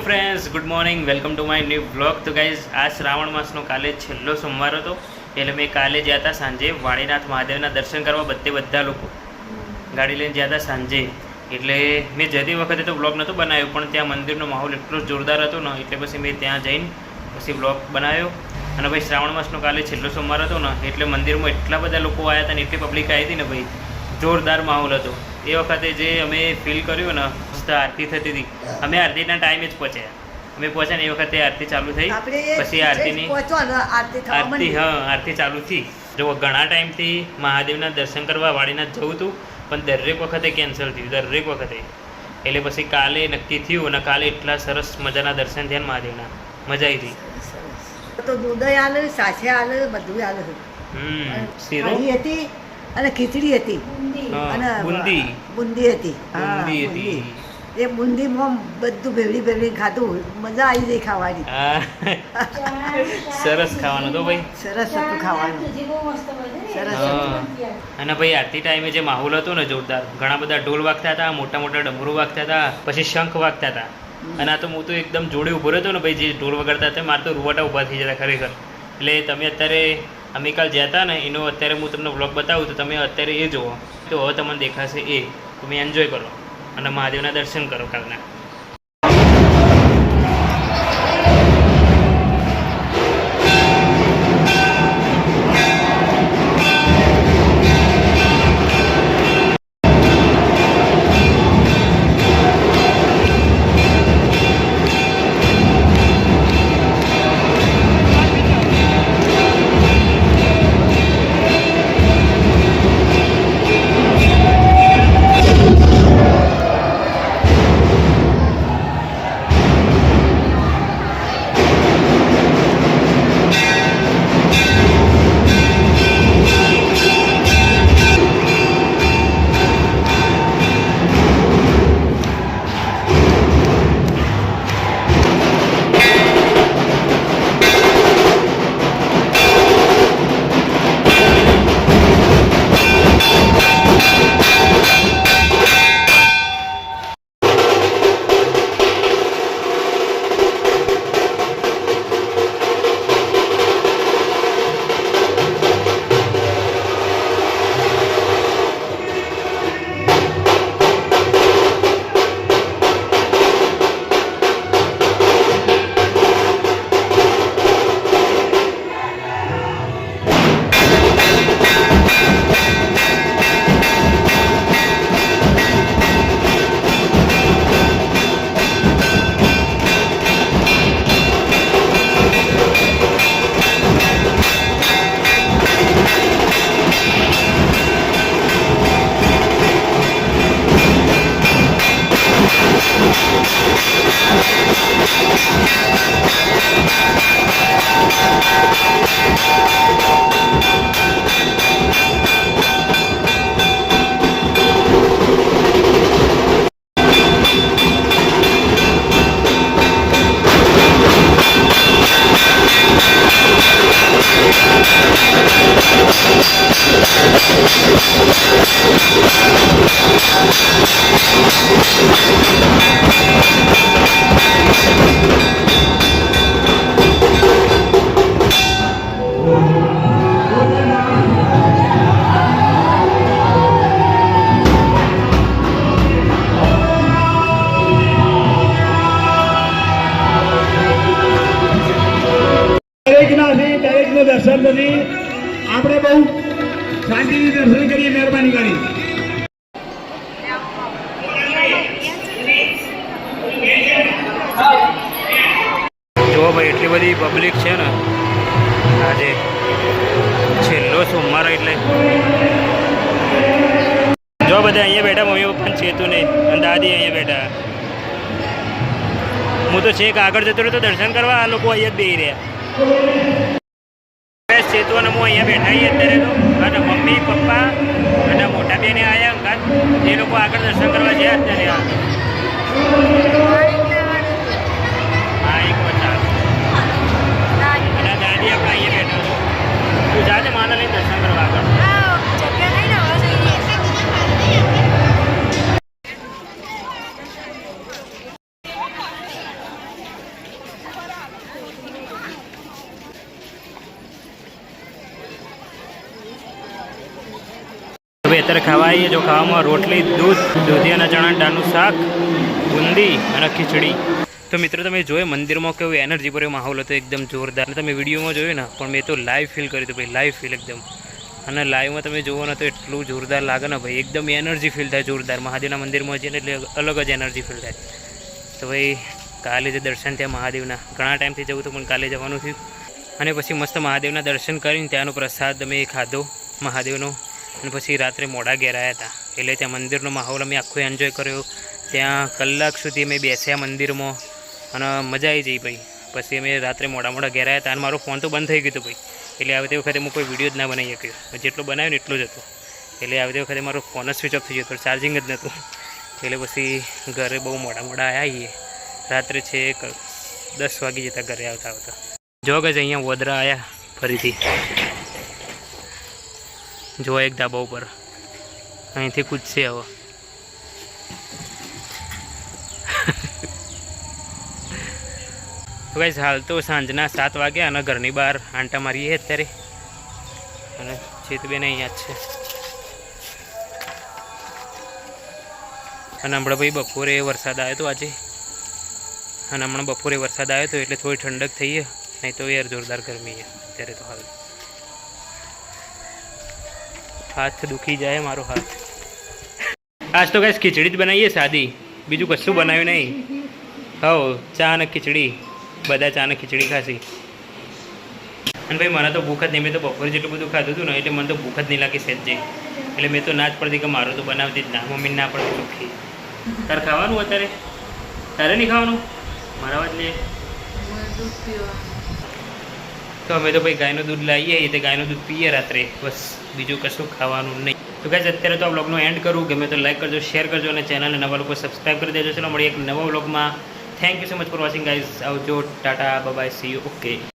Friends, good morning. Welcome to my new blog. તો guys, આ શ્રાવણ માસનો કાલે છેલ્લો સોમવાર હતો, એટલે મેં કાલે ગયા હતા સાંજે વાણીનાથ મહાદેવના દર્શન કરવા. બધા લોકો ગાડી લઈને ગયા હતા સાંજે. એટલે મેં જતી વખતે તો બ્લોગ નહોતો બનાવ્યો, પણ ત્યાં મંદિરનો માહોલ એટલો જોરદાર હતો ને, એટલે પછી મેં ત્યાં જઈને પછી બ્લોગ બનાવ્યો. અને ભાઈ, શ્રાવણ માસનો કાલે છેલ્લો સોમવાર હતો ને, એટલે મંદિરમાં એટલા બધા લોકો આવ્યા હતા ને, એટલી પબ્લિક આવી હતી ને ભાઈ, જોરદાર માહોલ હતો. એ વખતે જે અમે ફીલ કર્યું ને, મસ્ત આરતી થતી હતી. અમે આરતીના ટાઈમે જ પહોંચ્યા. અમે પહોંચ્યા ને એ વખતે આરતી ચાલુ થઈ. પછી આરતીની આરતી ચાલુ થઈ. જો ઘણા ટાઈમથી મહાદેવના દર્શન કરવા વાડીનાથ જવું હતું, પણ દરેક વખતે કેન્સલ થયું, દરેક વખતે. એટલે પછી કાલે નક્કી થયું, અને કાલે એટલા સરસ મજાના દર્શન થયા મહાદેવના, મજા આવી હતી. તો દૂધ આલે, સાસે આલે, બધું આલે. શીરો હતી અને ખીચડી હતી અને બુંદી હતી. એ બુંદીમાં બધું ભેળી ખાધું, મજા આવી જાય ખાવાની. સરસ ખાવાનું તો ભાઈ, સરસ હતું ખાવાનું, સરસ. અને ભાઈ આરતી ટાઈમે જે માહોલ હતો ને જોરદાર, ઘણા બધા ઢોલ વાગતા હતા, મોટા મોટા ડમરૂ વાગતા હતા, પછી શંખ વાગતા હતા. અને આ તો હું તો એકદમ જોડે ઊભો રહ્યો હતો ને ભાઈ, જે ઢોલ વગાડતા હતા, મારે તો રૂવાટા ઊભા થઈ જતા ખરેખર. એટલે તમે અત્યારે અમે કાલ જ્યાં હતા ને, એનો અત્યારે હું તમને વ્લોગ બતાવું, તો તમે અત્યારે એ જુઓ, તો હવે તમને દેખાશે એ. તમે એન્જોય કરો અને મહાદેવના દર્શન કરો કાલના. દર્શન નથી, આપણે બહુ શાંતિથી દર્શન કરીએ. મહેરબાની કરી. જુઓ ભાઈ, એટલી બધી પબ્લિક છે ને આજે છેલ્લો સોમવાર, એટલે જો બધા અહીંયા બેઠા, મમ્મી પપ્પા ચેતું નહીં અને દાદી અહીંયા બેઠા. હું તો છેક આગળ જતો રહ્યો તો દર્શન કરવા, આ લોકો અહીંયા જ બેસી રહ્યા. ચેતુ અને હું અહીંયા બેઠા અત્યારે તો, અને મમ્મી પપ્પા અને મોટા બેને આવ્યા અંગાત, એ લોકો આગળ દર્શન કરવા છે અત્યારે. હા, એક વચ્ચા અને દાદી આપણે અહીંયા બેઠા. તું જાતે માને લઈને દર્શન કરવા આગળ. ખેતર ખાવા આવીએ. જો ખાવામાં રોટલી, દૂધ, દૂધિયાના ચણા દાળનું શાક, બુંદી અને ખીચડી. તો મિત્રો તમે જોયું મંદિરમાં કેવું એનર્જી ભર્યો માહોલ હતો, એકદમ જોરદાર. તમે વિડીયોમાં જોયું ને, પણ મેં તો લાઈવ ફીલ કર્યું હતું ભાઈ, લાઈવ ફીલ એકદમ. અને લાઈવમાં તમે જોવો ને તો એટલું જોરદાર લાગે ને ભાઈ, એકદમ એનર્જી ફીલ થાય જોરદાર. મહાદેવના મંદિરમાં જઈને એટલે અલગ જ એનર્જી ફીલ થાય. તો ભાઈ કાલે જે દર્શન થયા મહાદેવના, ઘણા ટાઈમથી જવું હતું પણ કાલે જવાનું થયું. અને પછી મસ્ત મહાદેવના દર્શન કરીને ત્યાંનો પ્રસાદ અમે ખાધો મહાદેવનો. અને પછી રાત્રે મોડા ઘેર આવ્યા હતા, એટલે ત્યાં મંદિરનો માહોલ અમે આખો એન્જોય કર્યો. ત્યાં કલાક સુધી અમે બેસ્યા મંદિરમાં અને મજા આવી જઈ ભાઈ. પછી અમે રાત્રે મોડા ઘેર આવ્યા હતા અને મારો ફોન તો બંધ થઈ ગયો હતો ભાઈ, એટલે આવી તે વખતે હું કોઈ વિડીયો જ ના બનાવી શક્યો. જેટલો બનાવ્યો ને એટલો જ હતો, એટલે આવી તે વખતે મારો ફોન જ સ્વિચ ઓફ થઈ ગયો હતો, ચાર્જિંગ જ નહોતું. એટલે પછી ઘરે બહુ મોડા આવ્યા છીએ. રાત્રે છે 10 વાગી જતા ઘરે આવતા. જો ગજ અહીંયા વોદરા આવ્યા ફરીથી. જો એક ધાબા ઉપર અહીંથી કૂદશે હવે. તો ગાઈસ હાલ તો સાંજના 7 વાગ્યા અને ઘરની બહાર આંટા મારીએ અત્યારે. અને ચેતબેન અહીંયા જ છે. અને હમણાં ભાઈ બપોરે વરસાદ આવ્યો હતો આજે, અને હમણાં બપોરે વરસાદ આવ્યો હતો એટલે થોડી ઠંડક થઈ છે, નહીં તો યાર જોરદાર ગરમી છે અત્યારે. તો હાલ હાથ દુખી જાય મારો હાથ. આજ તો ગાઈસ ખીચડી જ બનાવીએ સાદી, બીજું કશું બનાવ્યું નહીં. હો ચા અને ખીચડી, બધા ચા અને ખીચડી ખાશી. અને ભાઈ મને તો ભૂખ જ નહીં, મેં તો બપોરે જેટલું બધું ખાધું હતું ને એટલે મને તો ભૂખ જ નહીં લાગી સહેજે. એટલે મેં તો ના જ પડતી કે મારું તો બનાવતી જ ના, મમ્મીને ના પડતી ચોખ્ખી. તારે ખાવાનું અત્યારે? તારે નહીં ખાવાનું? મારા વાત લે. તો અમે તો ભાઈ ગાયનું દૂધ લાવીએ તે ગાયનું દૂધ પીએ રાત્રે, બસ બીજું કશું ખાવાનું નહીં. તો ગાઈસ અત્યારે તો આ વ્લોગનો એન્ડ કરું. ગમે તો લાઈક કરજો, શેર કરજો અને ચેનલને નવા લોકો સબસ્ક્રાઈબ કરી દેજો. ચલો મળીએ એક નવા વ્લોગમાં. Thank you so much for watching guys. આવજો, tata, bye bye, see you. Okay.